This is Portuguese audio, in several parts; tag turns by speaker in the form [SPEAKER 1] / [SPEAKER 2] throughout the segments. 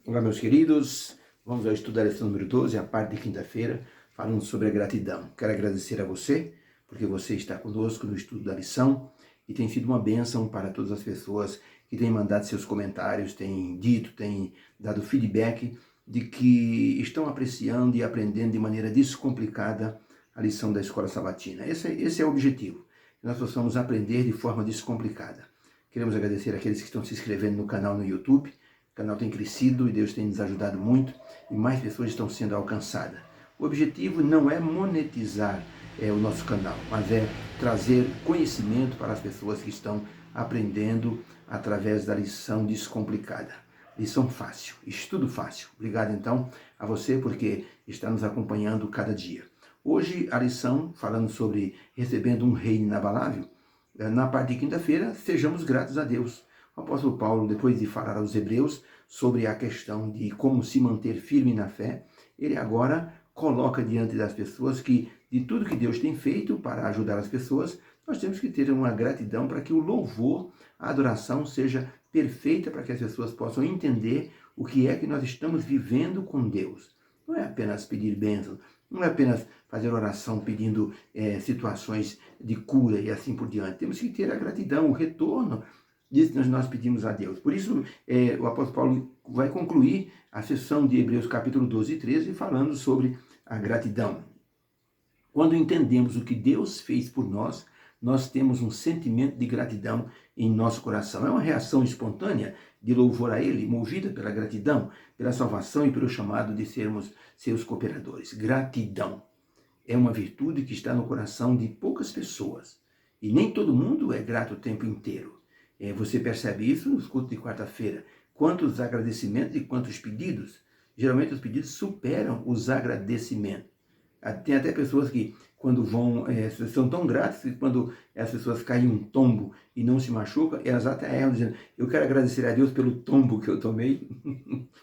[SPEAKER 1] Olá, meus queridos. Vamos ao estudo da lição número 12, a parte de quinta-feira, falando sobre a gratidão. Quero agradecer a você, porque você está conosco no estudo da lição e tem sido uma bênção para todas as pessoas que têm mandado seus comentários, têm dito, têm dado feedback de que estão apreciando e aprendendo de maneira descomplicada a lição da Escola Sabatina. Esse é o objetivo, que nós possamos aprender de forma descomplicada. Queremos agradecer àqueles que estão se inscrevendo no canal no YouTube. O canal tem crescido e Deus tem nos ajudado muito e mais pessoas estão sendo alcançadas. O objetivo não é monetizar o nosso canal, mas é trazer conhecimento para as pessoas que estão aprendendo através da lição descomplicada. Lição fácil, estudo fácil. Obrigado então a você porque está nos acompanhando cada dia. Hoje a lição falando sobre recebendo um reino inabalável. Na parte de quinta-feira, sejamos gratos a Deus. O apóstolo Paulo, depois de falar aos hebreus sobre a questão de como se manter firme na fé, ele agora coloca diante das pessoas que de tudo que Deus tem feito para ajudar as pessoas, nós temos que ter uma gratidão para que o louvor, a adoração seja perfeita para que as pessoas possam entender o que é que nós estamos vivendo com Deus. Não é apenas pedir bênçãos, não é apenas fazer oração pedindo situações de cura e assim por diante. Temos que ter a gratidão, o retorno disso que nós pedimos a Deus. Por isso, o apóstolo Paulo vai concluir a sessão de Hebreus capítulo 12 e 13 falando sobre a gratidão. Quando entendemos o que Deus fez por nós, nós temos um sentimento de gratidão em nosso coração. É uma reação espontânea de louvor a Ele, movida pela gratidão, pela salvação e pelo chamado de sermos seus cooperadores. Gratidão é uma virtude que está no coração de poucas pessoas. E nem todo mundo é grato o tempo inteiro. Você percebe isso nos cultos de quarta-feira. Quantos agradecimentos e quantos pedidos. Geralmente os pedidos superam os agradecimentos. Tem até pessoas que quando vão, são tão gratas que quando as pessoas caem em um tombo e não se machucam, elas até erram dizendo, eu quero agradecer a Deus pelo tombo que eu tomei.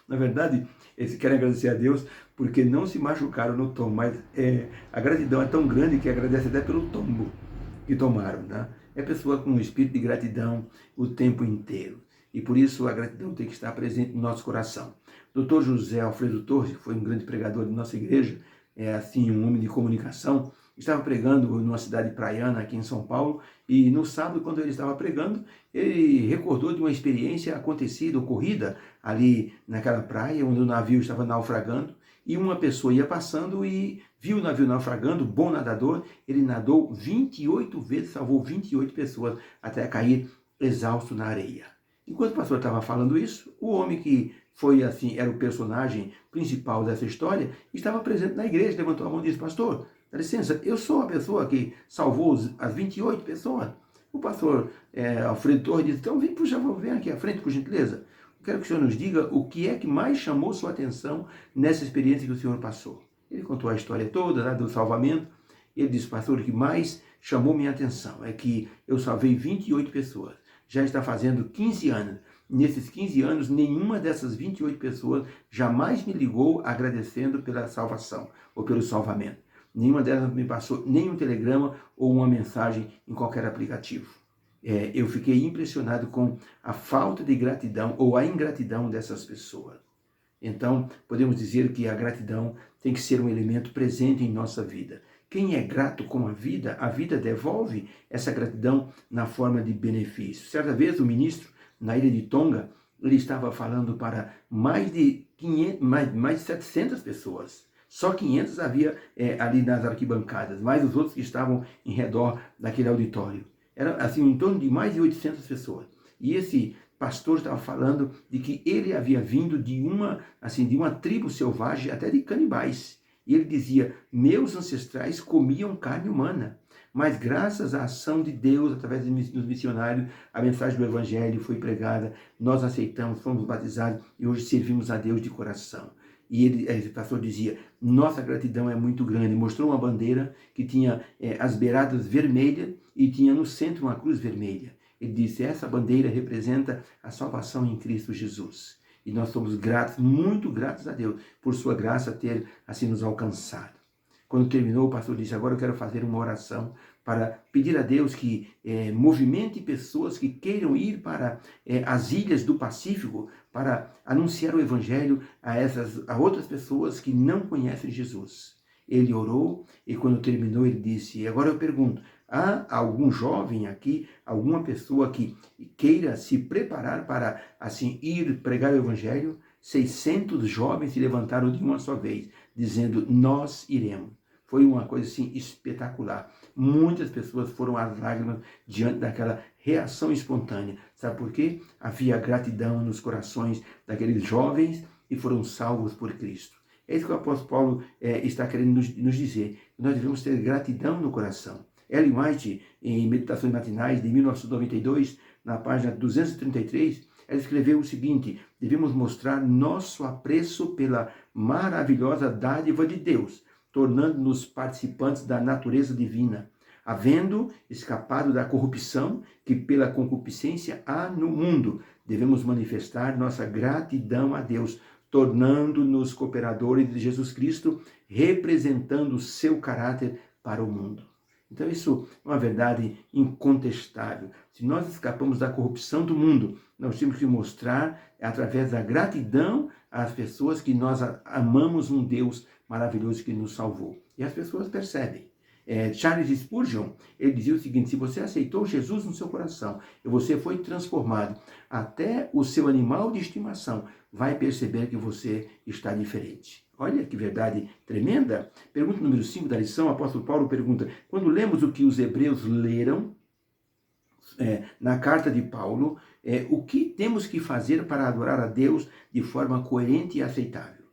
[SPEAKER 1] Na verdade, eles querem agradecer a Deus porque não se machucaram no tombo, mas a gratidão é tão grande que agradece até pelo tombo que tomaram, né? É pessoa com um espírito de gratidão o tempo inteiro. E por isso a gratidão tem que estar presente no nosso coração. Dr. José Alfredo Torres, que foi um grande pregador de nossa igreja, um homem de comunicação, estava pregando numa cidade praiana aqui em São Paulo, e no sábado, quando ele estava pregando, ele recordou de uma experiência acontecida, ocorrida ali naquela praia, onde o navio estava naufragando, e uma pessoa ia passando e viu o navio naufragando, bom nadador, ele nadou 28 vezes, salvou 28 pessoas, até cair exausto na areia. Enquanto o pastor estava falando isso, o homem que foi assim, era o personagem principal dessa história, estava presente na igreja, levantou a mão e disse, pastor, dá licença, eu sou a pessoa que salvou as 28 pessoas. O pastor Alfredo Torres disse, então vem aqui à frente, por gentileza. Quero que o senhor nos diga o que é que mais chamou sua atenção nessa experiência que o senhor passou. Ele contou a história toda, né, do salvamento. Ele disse, pastor, o que mais chamou minha atenção é que eu salvei 28 pessoas. Já está fazendo 15 anos. Nesses 15 anos, nenhuma dessas 28 pessoas jamais me ligou agradecendo pela salvação ou pelo salvamento. Nenhuma delas me passou nenhum telegrama ou uma mensagem em qualquer aplicativo. Eu fiquei impressionado com a falta de gratidão ou a ingratidão dessas pessoas. Então, podemos dizer que a gratidão tem que ser um elemento presente em nossa vida. Quem é grato com a vida devolve essa gratidão na forma de benefício. Certa vez, o ministro, na ilha de Tonga, ele estava falando para mais de 700 pessoas. Só 500 havia ali nas arquibancadas, mais os outros que estavam em redor daquele auditório. Era assim, em torno de mais de 800 pessoas. E esse pastor estava falando de que ele havia vindo de uma tribo selvagem, até de canibais. E ele dizia, meus ancestrais comiam carne humana, mas graças à ação de Deus, através dos missionários, a mensagem do Evangelho foi pregada, nós aceitamos, fomos batizados e hoje servimos a Deus de coração. E esse pastor dizia, nossa gratidão é muito grande. Mostrou uma bandeira que tinha as beiradas vermelhas e tinha no centro uma cruz vermelha. Ele disse, essa bandeira representa a salvação em Cristo Jesus. E nós somos gratos, muito gratos a Deus, por sua graça ter assim nos alcançado. Quando terminou, o pastor disse, agora eu quero fazer uma oração para pedir a Deus que movimente pessoas que queiram ir para as ilhas do Pacífico para anunciar o Evangelho a outras pessoas que não conhecem Jesus. Ele orou e quando terminou ele disse, agora eu pergunto, há algum jovem aqui, alguma pessoa que queira se preparar para assim ir pregar o Evangelho? 600 jovens se levantaram de uma só vez, dizendo, nós iremos. Foi uma coisa assim espetacular. Muitas pessoas foram às lágrimas diante daquela reação espontânea. Sabe por quê? Havia gratidão nos corações daqueles jovens e foram salvos por Cristo. É isso que o apóstolo Paulo está querendo nos dizer. Nós devemos ter gratidão no coração. Ellen White, em Meditações Matinais, de 1992, na página 233, ela escreveu o seguinte, devemos mostrar nosso apreço pela maravilhosa dádiva de Deus, tornando-nos participantes da natureza divina, havendo escapado da corrupção que pela concupiscência há no mundo. Devemos manifestar nossa gratidão a Deus, tornando-nos cooperadores de Jesus Cristo, representando o seu caráter para o mundo. Então isso é uma verdade incontestável. Se nós escapamos da corrupção do mundo, nós temos que mostrar, através da gratidão, às pessoas que nós amamos um Deus maravilhoso que nos salvou. E as pessoas percebem. Charles Spurgeon, ele dizia o seguinte, se você aceitou Jesus no seu coração e você foi transformado, até o seu animal de estimação vai perceber que você está diferente. Olha que verdade tremenda. Pergunta número 5 da lição, o apóstolo Paulo pergunta, quando lemos o que os hebreus leram na carta de Paulo, o que temos que fazer para adorar a Deus de forma coerente e aceitável?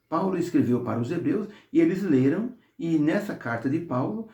[SPEAKER 1] Paulo escreveu para os hebreus e eles leram, e nessa carta de Paulo,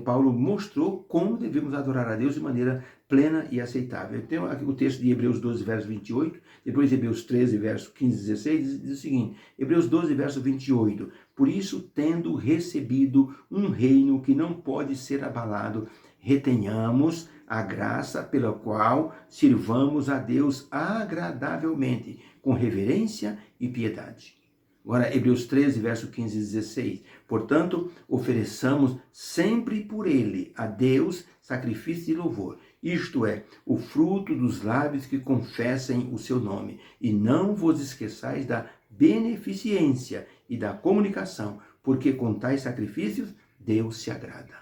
[SPEAKER 1] Paulo mostrou como devemos adorar a Deus de maneira plena e aceitável. Tem o texto de Hebreus 12, verso 28, depois Hebreus 13, verso 15 e 16, diz o seguinte, Hebreus 12, verso 28, por isso, tendo recebido um reino que não pode ser abalado, retenhamos a graça pela qual sirvamos a Deus agradavelmente, com reverência e piedade. Agora, Hebreus 13, verso 15 e 16. Portanto, ofereçamos sempre por ele a Deus sacrifício de louvor. Isto é, o fruto dos lábios que confessem o seu nome. E não vos esqueçais da beneficência e da comunicação, porque com tais sacrifícios Deus se agrada.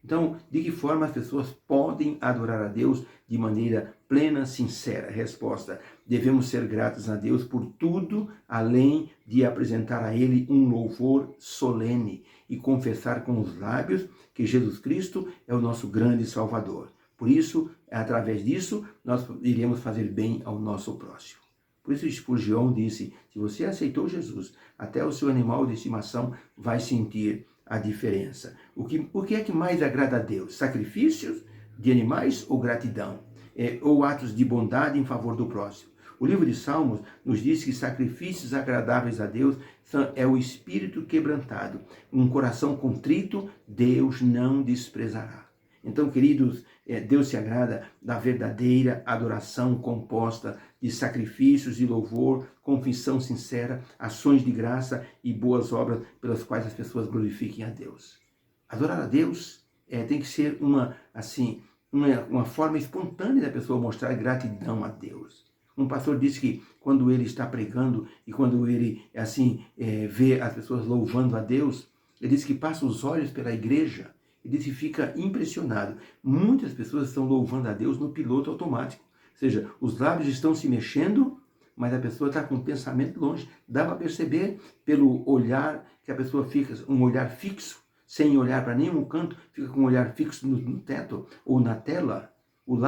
[SPEAKER 1] Então, de que forma as pessoas podem adorar a Deus de maneira plena, sincera? Resposta, devemos ser gratos a Deus por tudo, além de apresentar a Ele um louvor solene e confessar com os lábios que Jesus Cristo é o nosso grande Salvador. Por isso, através disso, nós iremos fazer bem ao nosso próximo. Por isso, Spurgeon disse, se você aceitou Jesus, até o seu animal de estimação vai sentir a diferença. O que é que mais agrada a Deus? Sacrifícios de animais ou gratidão? Ou atos de bondade em favor do próximo? O livro de Salmos nos diz que sacrifícios agradáveis a Deus é o espírito quebrantado. Um coração contrito, Deus não desprezará. Então, queridos, Deus se agrada da verdadeira adoração composta de sacrifícios de louvor, confissão sincera, ações de graça e boas obras pelas quais as pessoas glorifiquem a Deus. Adorar a Deus tem que ser uma forma espontânea da pessoa mostrar gratidão a Deus. Um pastor disse que quando ele está pregando e quando ele vê as pessoas louvando a Deus, ele diz que passa os olhos pela igreja. Ele disse que fica impressionado. Muitas pessoas estão louvando a Deus no piloto automático. Ou seja, os lábios estão se mexendo, mas a pessoa está com o pensamento longe. Dá para perceber pelo olhar que a pessoa fica, um olhar fixo, sem olhar para nenhum canto, fica com um olhar fixo no teto ou na tela. Os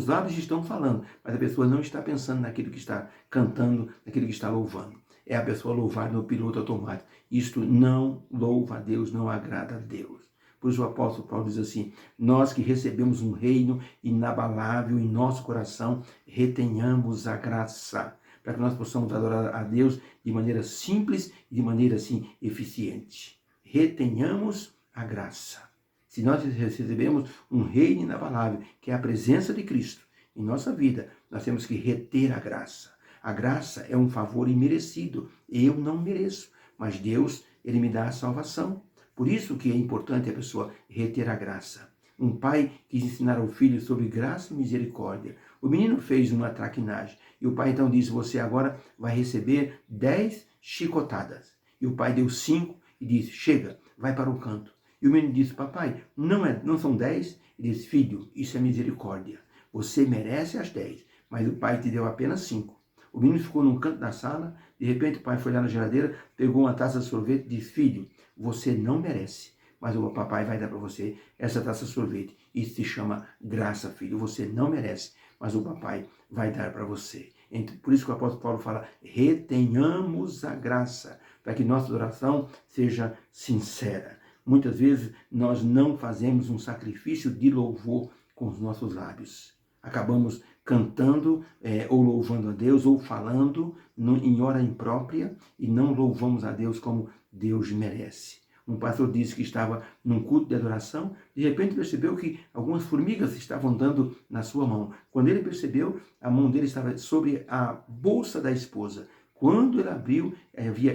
[SPEAKER 1] lábios estão falando, mas a pessoa não está pensando naquilo que está cantando, naquilo que está louvando. É a pessoa louvar no piloto automático. Isto não louva a Deus, não agrada a Deus. Por isso o apóstolo Paulo diz assim, nós que recebemos um reino inabalável em nosso coração, retenhamos a graça, para que nós possamos adorar a Deus de maneira simples e de maneira eficiente. Retenhamos a graça. Se nós recebemos um reino inabalável, que é a presença de Cristo em nossa vida, nós temos que reter a graça. A graça é um favor imerecido. Eu não mereço, mas Deus, Ele me dá a salvação. Por isso que é importante a pessoa reter a graça. Um pai quis ensinar ao filho sobre graça e misericórdia. O menino fez uma traquinagem. E o pai então disse, você agora vai receber 10 chicotadas. E o pai deu 5 e disse, chega, vai para o canto. E o menino disse, papai, não são 10? Ele disse, filho, isso é misericórdia. Você merece as 10, mas o pai te deu apenas 5. O menino ficou num canto da sala, de repente o pai foi lá na geladeira, pegou uma taça de sorvete e disse, filho, você não merece, mas o papai vai dar para você essa taça de sorvete. Isso se chama graça, filho. Você não merece, mas o papai vai dar para você. Então, por isso que o apóstolo Paulo fala, retenhamos a graça, para que nossa oração seja sincera. Muitas vezes nós não fazemos um sacrifício de louvor com os nossos lábios. Acabamos cantando ou louvando a Deus ou falando em hora imprópria e não louvamos a Deus como Deus merece. Um pastor disse que estava num culto de adoração, de repente percebeu que algumas formigas estavam andando na sua mão. Quando ele percebeu, a mão dele estava sobre a bolsa da esposa. Quando ele abriu,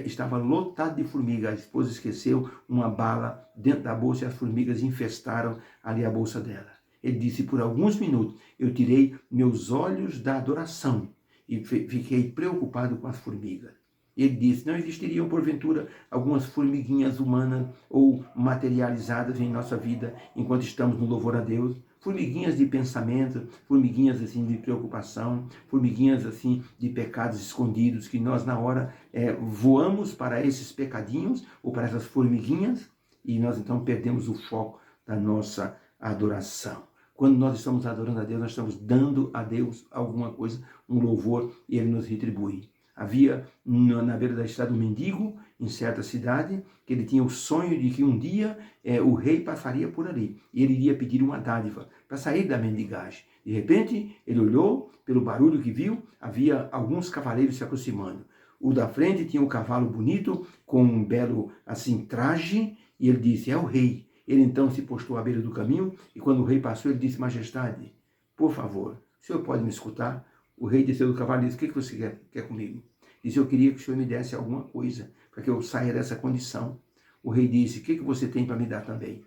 [SPEAKER 1] estava lotado de formigas. A esposa esqueceu uma bala dentro da bolsa e as formigas infestaram ali a bolsa dela. Ele disse, por alguns minutos, eu tirei meus olhos da adoração e fiquei preocupado com as formigas. Ele disse, não existiriam, porventura, algumas formiguinhas humanas ou materializadas em nossa vida enquanto estamos no louvor a Deus? Formiguinhas de pensamento, formiguinhas assim de preocupação, formiguinhas assim de pecados escondidos, que nós na hora voamos para esses pecadinhos ou para essas formiguinhas e nós então perdemos o foco da nossa adoração. Quando nós estamos adorando a Deus, nós estamos dando a Deus alguma coisa, um louvor, e Ele nos retribui. Havia na beira da estrada um mendigo em certa cidade, que ele tinha o sonho de que um dia o rei passaria por ali e ele iria pedir uma dádiva para sair da mendigagem. De repente, ele olhou, pelo barulho que viu, havia alguns cavaleiros se aproximando. O da frente tinha um cavalo bonito, com um belo assim traje, e ele disse, é o rei. Ele então se postou à beira do caminho, e quando o rei passou, ele disse, majestade, por favor, o senhor pode me escutar? O rei desceu do cavalo e disse, o que você quer comigo? Disse, eu queria que o senhor me desse alguma coisa, para que eu saia dessa condição. O rei disse, o que você tem para me dar também?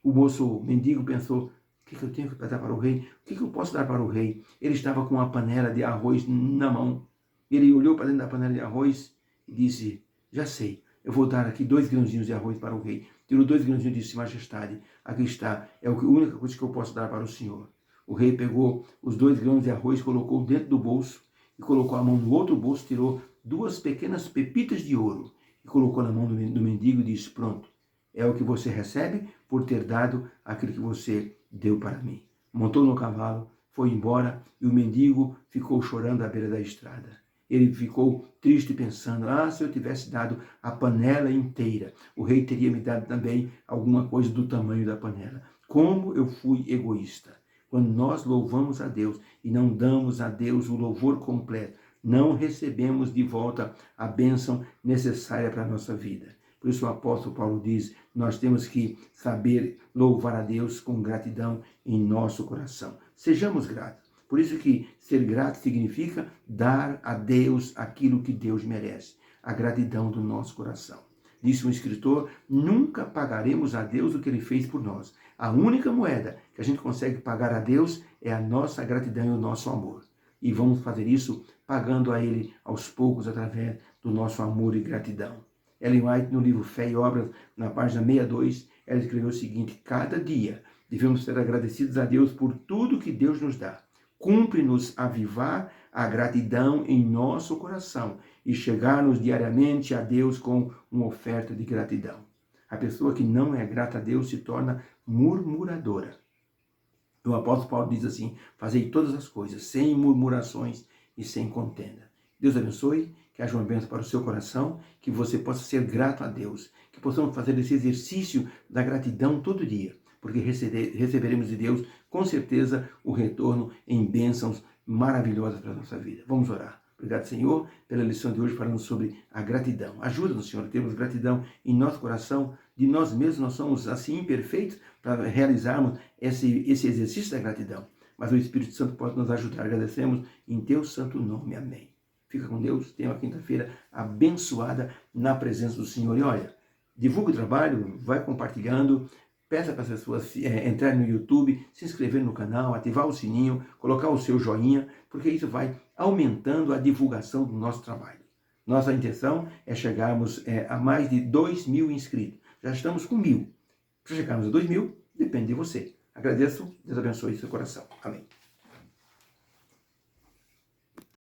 [SPEAKER 1] O moço mendigo pensou, o que eu tenho para dar para o rei? O que eu posso dar para o rei? Ele estava com uma panela de arroz na mão. Ele olhou para dentro da panela de arroz e disse, já sei, eu vou dar aqui 2 grãozinhos de arroz para o rei. Tirou 2 grãozinhos e disse, majestade, aqui está, é a única coisa que eu posso dar para o senhor. O rei pegou os 2 grãos de arroz, colocou dentro do bolso e colocou a mão no outro bolso, tirou 2 pequenas pepitas de ouro e colocou na mão do mendigo e disse, pronto, é o que você recebe por ter dado aquilo que você deu para mim. Montou no cavalo, foi embora e o mendigo ficou chorando à beira da estrada. Ele ficou triste pensando, se eu tivesse dado a panela inteira, o rei teria me dado também alguma coisa do tamanho da panela. Como eu fui egoísta. Quando nós louvamos a Deus e não damos a Deus o louvor completo, não recebemos de volta a bênção necessária para a nossa vida. Por isso o apóstolo Paulo diz, nós temos que saber louvar a Deus com gratidão em nosso coração. Sejamos gratos. Por isso que ser grato significa dar a Deus aquilo que Deus merece, a gratidão do nosso coração. Disse um escritor, nunca pagaremos a Deus o que Ele fez por nós. A única moeda que a gente consegue pagar a Deus é a nossa gratidão e o nosso amor. E vamos fazer isso pagando a Ele aos poucos através do nosso amor e gratidão. Ellen White, no livro Fé e Obras, na página 62, ela escreveu o seguinte, cada dia devemos ser agradecidos a Deus por tudo que Deus nos dá. Cumpre-nos avivar a gratidão em nosso coração e chegar-nos diariamente a Deus com uma oferta de gratidão. A pessoa que não é grata a Deus se torna murmuradora. O apóstolo Paulo diz assim, fazei todas as coisas sem murmurações e sem contenda. Deus abençoe, que haja uma bênção para o seu coração, que você possa ser grato a Deus, que possamos fazer esse exercício da gratidão todo dia, porque receberemos de Deus, com certeza, o retorno em bênçãos maravilhosas para a nossa vida. Vamos orar. Obrigado, Senhor, pela lição de hoje falando sobre a gratidão. Ajuda-nos, Senhor, a termos gratidão em nosso coração. De nós mesmos, nós somos assim imperfeitos para realizarmos esse exercício da gratidão. Mas o Espírito Santo pode nos ajudar. Agradecemos em Teu santo nome. Amém. Fica com Deus. Tenha uma quinta-feira abençoada na presença do Senhor. E olha, divulgue o trabalho, vai compartilhando, Peça para as pessoas entrarem no YouTube, se inscrever no canal, ativar o sininho, colocar o seu joinha, porque isso vai aumentando a divulgação do nosso trabalho. Nossa intenção é chegarmos a mais de 2.000 inscritos. Já estamos com 1.000. Para chegarmos a 2.000, depende de você. Agradeço, Deus abençoe seu coração. Amém.